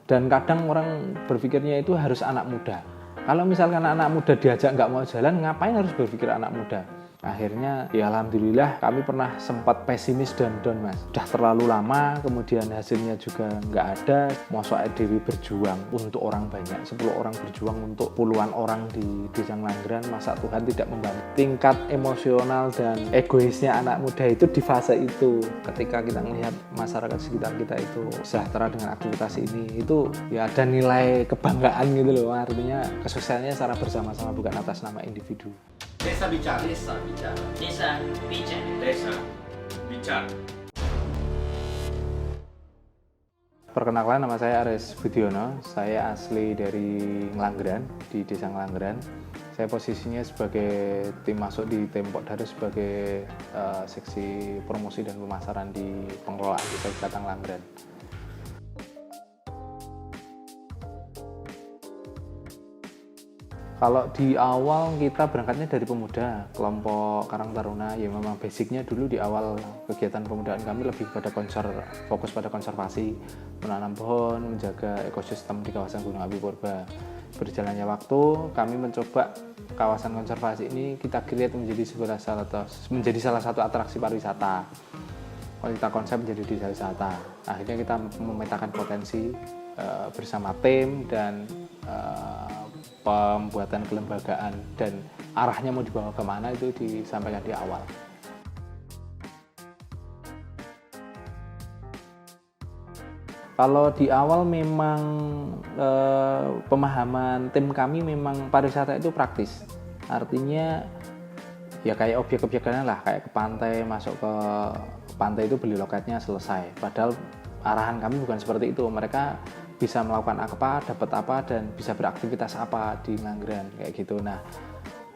Dan kadang orang berpikirnya itu harus anak muda. Kalau misalkan anak muda diajak nggak mau jalan, ngapain harus berpikir anak muda? Akhirnya ya alhamdulillah kami pernah sempat pesimis dan down mas. Udah terlalu lama, kemudian hasilnya juga nggak ada. Masa EDW berjuang untuk orang banyak, 10 orang berjuang untuk puluhan orang di Desa Ngelanggeran, masa Tuhan tidak membantu. Tingkat emosional dan egoisnya anak muda itu di fase itu. Ketika kita melihat masyarakat sekitar kita itu sejahtera dengan aktivitas ini, itu ya ada nilai kebanggaan gitu loh. Artinya kesuksesannya secara bersama-sama, bukan atas nama individu. Desa bicara. Desa bicara. Desa bicara. Desa bicara. Perkenalkan, nama saya Aris Budiono. Saya asli dari Ngelanggeran, di Desa Ngelanggeran. Saya posisinya sebagai tim masuk di Tembok Dari sebagai seksi promosi dan pemasaran di pengelolaan Desa Wisata Ngelanggeran. Kalau di awal kita berangkatnya dari pemuda, kelompok Karang Taruna, ya memang basicnya dulu di awal kegiatan pemudaan kami lebih pada fokus pada konservasi, menanam pohon, menjaga ekosistem di kawasan Gunung Api Purba. Berjalannya waktu, kami mencoba kawasan konservasi ini kita create menjadi salah satu atraksi pariwisata. Kita konsep menjadi desa wisata. Akhirnya kita memetakan potensi bersama tim dan pembuatan kelembagaan dan arahnya mau dibawa kemana itu disampaikan di awal. Kalau di awal memang pemahaman tim kami memang pariwisata itu praktis, artinya ya kayak objek-objek lain lah, kayak ke pantai, masuk ke pantai itu beli loketnya selesai. Padahal arahan kami bukan seperti itu, mereka bisa melakukan apa, dapat apa, dan bisa beraktivitas apa di Ngelanggeran kayak gitu. Nah,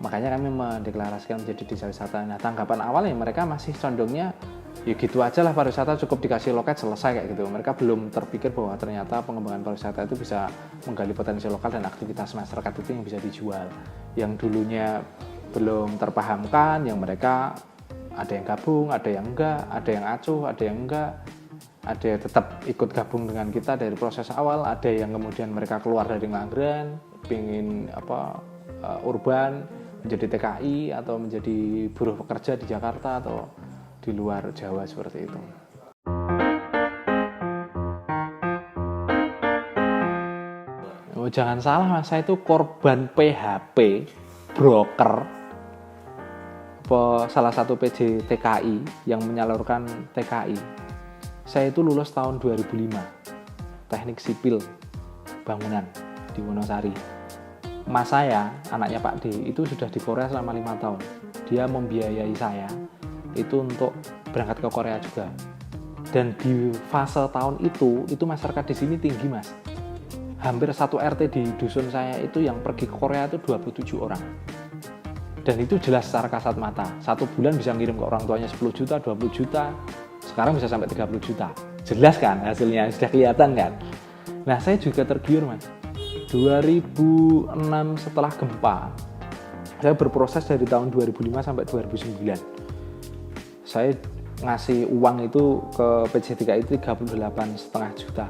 makanya kami mendeklarasikan menjadi desa wisata. Nah, tanggapan awalnya mereka masih condongnya ya gitu aja lah, pariwisata cukup dikasih loket selesai kayak gitu. Mereka belum terpikir bahwa ternyata pengembangan pariwisata itu bisa menggali potensi lokal dan aktivitas masyarakat itu yang bisa dijual. Yang dulunya belum terpahamkan, yang mereka ada yang gabung, ada yang enggak, ada yang acuh, ada yang enggak. Ada yang tetap ikut gabung dengan kita dari proses awal, ada yang kemudian mereka keluar dari Ngelanggeran, pingin urban, menjadi TKI atau menjadi buruh pekerja di Jakarta atau di luar Jawa seperti itu. Oh, jangan salah mas, saya itu korban PHP broker, salah satu PJ TKI yang menyalurkan TKI. Saya itu lulus tahun 2005, teknik sipil bangunan di Wonosari. Mas saya, anaknya Pak D, itu sudah di Korea selama 5 tahun. Dia membiayai saya itu untuk berangkat ke Korea juga. Dan di fase tahun itu masyarakat di sini tinggi mas. Hampir 1 RT di dusun saya itu yang pergi ke Korea itu 27 orang. Dan itu jelas secara kasat mata. 1 bulan bisa ngirim ke orang tuanya 10 juta, 20 juta. Sekarang bisa sampai 30 juta. Jelas kan hasilnya, sudah kelihatan kan. Nah, saya juga tergiur mas. 2006 setelah gempa, saya berproses dari tahun 2005 sampai 2009. Saya ngasih uang itu ke PJ3I itu 38,5 juta.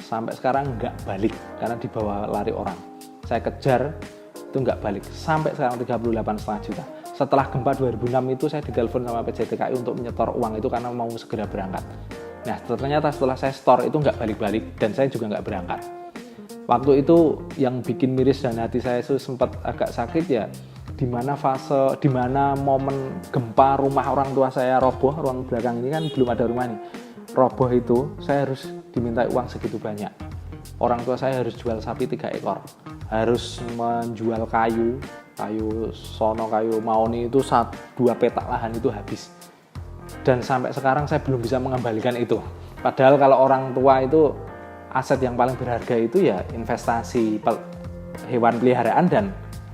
Sampai sekarang nggak balik karena dibawa lari orang. Saya kejar itu nggak balik. Sampai sekarang 38,5 juta. Setelah gempa 2006 itu saya ditelepon sama PJ3I untuk menyetor uang itu karena mau segera berangkat. Nah, ternyata setelah saya store itu nggak balik-balik dan saya juga nggak berangkat. Waktu itu yang bikin miris dan hati saya itu sempat agak sakit ya, di mana momen gempa rumah orang tua saya roboh, ruang belakang ini kan belum ada rumah nih. Roboh itu saya harus diminta uang segitu banyak. Orang tua saya harus jual sapi 3 ekor, harus menjual kayu sono, kayu maoni itu 2 petak lahan itu habis. Dan sampai sekarang saya belum bisa mengembalikan itu. Padahal kalau orang tua itu aset yang paling berharga itu ya investasi hewan peliharaan dan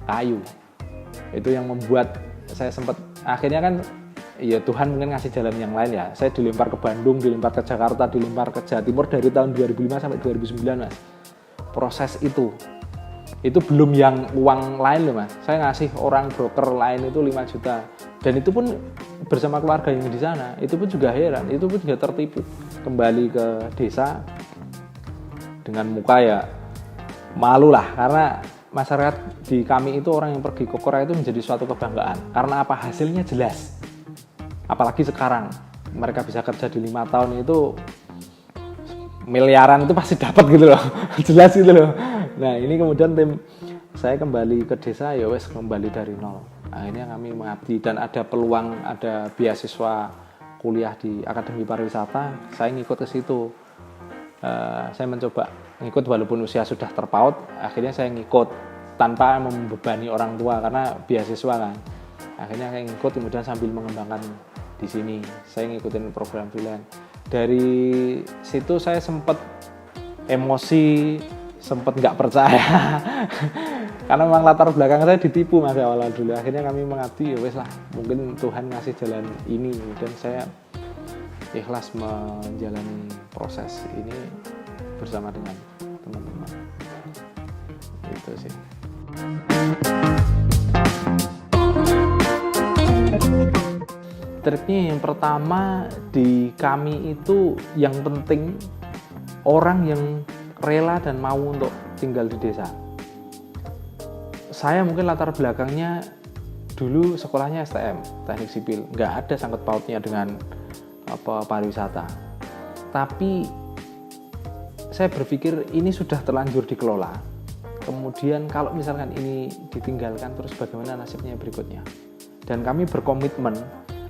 kayu. Itu yang membuat saya sempat akhirnya kan ya Tuhan mungkin ngasih jalan yang lain ya. Saya dilempar ke Bandung, dilempar ke Jakarta, dilempar ke Jawa Timur dari tahun 2005 sampai 2009 mas. Proses itu belum yang uang lain loh mas. Saya ngasih orang broker lain itu 5 juta. Dan itu pun bersama keluarga yang di sana, itu pun juga heran, itu pun juga tertipu. Kembali ke desa, dengan muka ya malu lah, karena masyarakat di kami itu orang yang pergi ke Korea itu menjadi suatu kebanggaan. Karena apa? Hasilnya jelas. Apalagi sekarang mereka bisa kerja di 5 tahun itu miliaran itu pasti dapat gitu loh. Jelas gitu loh. Nah ini kemudian tim saya kembali ke desa, ya wes kembali dari nol. Akhirnya kami mengabdi dan ada peluang, ada beasiswa kuliah di Akademi Pariwisata, saya ngikut ke situ. Saya mencoba ngikut walaupun usia sudah terpaut, akhirnya saya ngikut tanpa membebani orang tua karena beasiswa kan. Akhirnya saya ngikut, kemudian sambil mengembangkan di sini. Saya ngikutin program freelance. Dari situ saya sempat emosi, sempat nggak percaya karena memang latar belakang saya ditipu Mas awal dulu. Akhirnya kami mengabdi, ya wes lah, mungkin Tuhan ngasih jalan ini dan saya ikhlas menjalani proses ini bersama dengan teman-teman. Itu sih. Triknya yang pertama di kami itu yang penting orang yang rela dan mau untuk tinggal di desa. Saya mungkin latar belakangnya dulu sekolahnya STM, teknik sipil, nggak ada sangkut pautnya dengan pariwisata. Tapi saya berpikir ini sudah terlanjur dikelola. Kemudian kalau misalkan ini ditinggalkan, terus bagaimana nasibnya berikutnya? Dan kami berkomitmen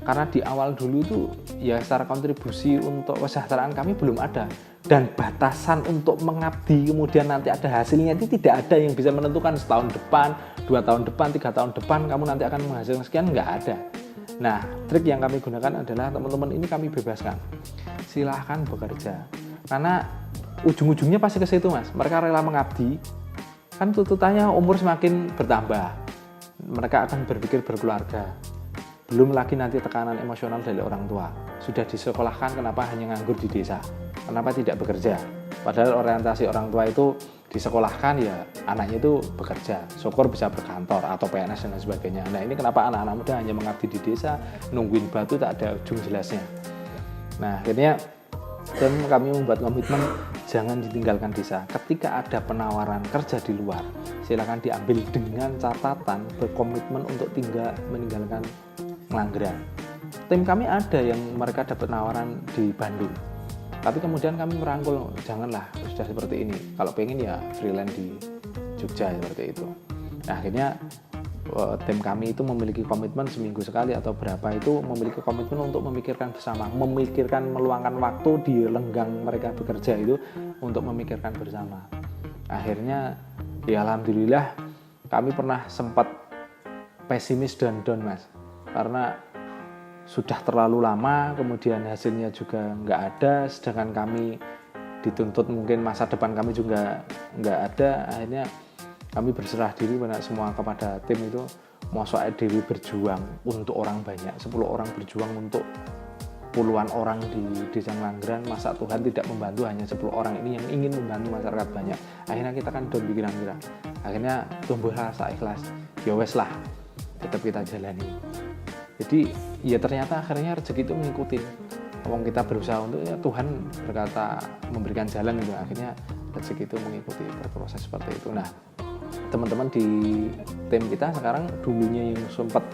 karena di awal dulu itu ya secara kontribusi untuk kesejahteraan kami belum ada, dan batasan untuk mengabdi kemudian nanti ada hasilnya itu tidak ada yang bisa menentukan setahun depan, 2 tahun depan, 3 tahun depan kamu nanti akan menghasilkan sekian, nggak ada. Nah, trik yang kami gunakan adalah teman-teman ini kami bebaskan, silahkan bekerja, karena ujung-ujungnya pasti ke situ Mas. Mereka rela mengabdi, kan tuntutannya umur semakin bertambah, mereka akan berpikir berkeluarga. Belum lagi nanti tekanan emosional dari orang tua. Sudah disekolahkan, kenapa hanya nganggur di desa? Kenapa tidak bekerja? Padahal orientasi orang tua itu disekolahkan ya anaknya itu bekerja, syukur bisa berkantor atau PNS dan sebagainya. Nah ini kenapa anak-anak muda hanya mengabdi di desa, nungguin batu tak ada ujung jelasnya. Nah akhirnya kami membuat komitmen jangan ditinggalkan desa. Ketika ada penawaran kerja di luar, silakan diambil dengan catatan berkomitmen untuk meninggalkan Ngelanggeran. Tim kami ada yang mereka dapat tawaran di Bandung, tapi kemudian kami merangkul, janganlah sudah seperti ini, kalau pengen ya freelance di Jogja seperti itu. Nah akhirnya tim kami itu memiliki komitmen seminggu sekali atau berapa itu memiliki komitmen untuk memikirkan bersama, memikirkan meluangkan waktu di lenggang mereka bekerja itu untuk memikirkan bersama. Akhirnya ya alhamdulillah kami pernah sempat pesimis dan down Mas, karena sudah terlalu lama, kemudian hasilnya juga nggak ada, sedangkan kami dituntut mungkin masa depan kami juga nggak ada. Akhirnya kami berserah diri kepada tim itu, mosok EDW berjuang untuk orang banyak, 10 orang berjuang untuk puluhan orang di Desa Ngelanggeran, masa Tuhan tidak membantu hanya 10 orang ini yang ingin membantu masyarakat banyak. Akhirnya kita kan down pikiran-pikiran, akhirnya tumbuh rasa ikhlas, ya wes lah, tetap kita jalani. Jadi ya ternyata akhirnya rezeki itu mengikuti. Wong kita berusaha untuk, ya Tuhan berkata memberikan jalan gitu. Akhirnya rezeki itu mengikuti, berproses seperti itu. Nah, teman-teman di tim kita sekarang dulunya yang sempat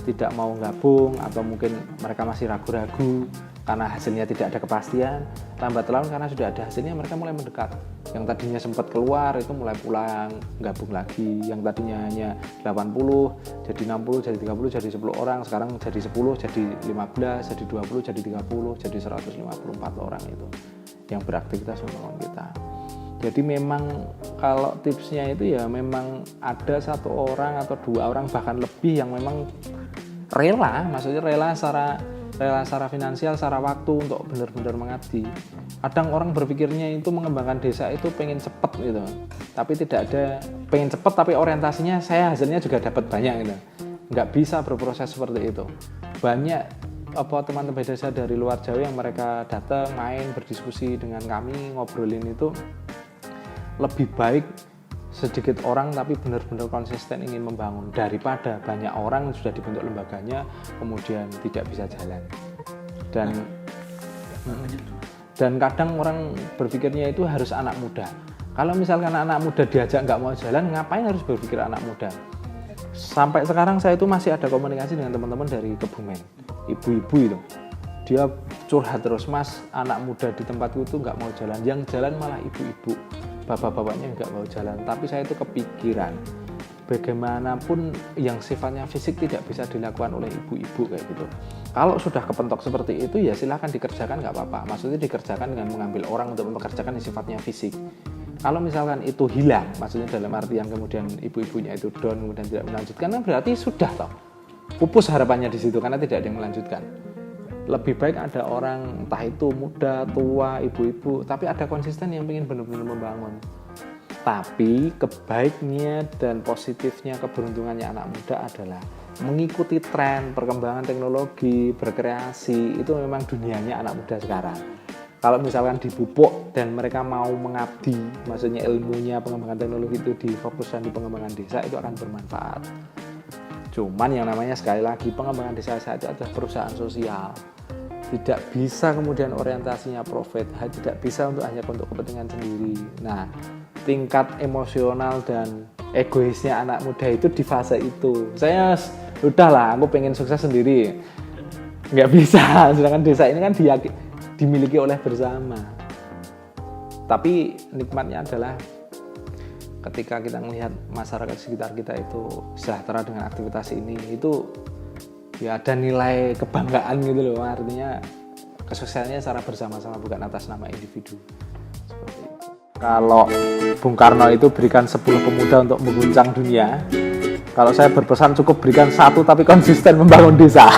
tidak mau gabung atau mungkin mereka masih ragu-ragu karena hasilnya tidak ada kepastian, lambat laun karena sudah ada hasilnya mereka mulai mendekat. Yang tadinya sempat keluar itu mulai pulang, gabung lagi. Yang tadinya hanya 80, jadi 60, jadi 30, jadi 10 orang, sekarang jadi 10, jadi 15, jadi 20, jadi 30, jadi 154 orang itu yang beraktivitas untuk kita. Jadi memang kalau tipsnya itu ya memang ada 1 orang atau 2 orang bahkan lebih yang memang rela, maksudnya rela secara finansial, secara waktu untuk benar-benar mengabdi. Kadang orang berpikirnya itu mengembangkan desa itu pengen cepet gitu, tapi tidak ada pengen cepet tapi orientasinya saya hasilnya juga dapat banyak gitu. Nggak bisa berproses seperti itu. Banyak teman-teman desa dari luar Jawa yang mereka datang main berdiskusi dengan kami, ngobrolin itu lebih baik sedikit orang tapi benar-benar konsisten ingin membangun daripada banyak orang sudah dibentuk lembaganya kemudian tidak bisa jalan. Dan Dan kadang orang berpikirnya itu harus anak muda. Kalau misalkan anak muda diajak nggak mau jalan, ngapain harus berpikir anak muda? Sampai sekarang saya itu masih ada komunikasi dengan teman-teman dari Kebumen, ibu-ibu itu. Dia curhat terus, Mas, anak muda di tempatku itu nggak mau jalan. Yang jalan malah ibu-ibu, bapak-bapaknya nggak mau jalan. Tapi saya itu kepikiran, bagaimanapun yang sifatnya fisik tidak bisa dilakukan oleh ibu-ibu kayak gitu. Kalau sudah kepentok seperti itu ya silahkan dikerjakan, nggak apa-apa. Maksudnya dikerjakan dengan mengambil orang untuk mempekerjakan yang sifatnya fisik. Kalau misalkan itu hilang, maksudnya dalam artian kemudian ibu-ibunya itu down kemudian tidak melanjutkan, kan berarti sudah toh pupus harapannya di situ karena tidak ada yang melanjutkan. Lebih baik ada orang entah itu muda, tua, ibu-ibu, tapi ada konsisten yang ingin benar-benar membangun. Tapi kebaiknya dan positifnya keberuntungannya anak muda adalah mengikuti tren perkembangan teknologi, berkreasi, itu memang dunianya anak muda sekarang. Kalau misalkan dipupuk dan mereka mau mengabdi, maksudnya ilmunya pengembangan teknologi itu difokuskan di pengembangan desa, itu akan bermanfaat. Cuman yang namanya sekali lagi pengembangan desa saat itu adalah perusahaan sosial. Tidak bisa kemudian orientasinya profit, tidak bisa hanya untuk kepentingan sendiri. Nah, tingkat emosional dan egoisnya anak muda itu di fase itu. Saya udahlah, aku pengen sukses sendiri, nggak bisa. Sedangkan desa ini kan dimiliki oleh bersama. Tapi nikmatnya adalah ketika kita melihat masyarakat sekitar kita itu sejahtera dengan aktivitas ini, itu ya ada nilai kebanggaan gitu loh. Artinya kesuksesannya secara bersama-sama, bukan atas nama individu. Seperti itu. Kalau Bung Karno itu berikan 10 pemuda untuk mengguncang dunia, kalau saya berpesan cukup berikan 1 tapi konsisten membangun desa.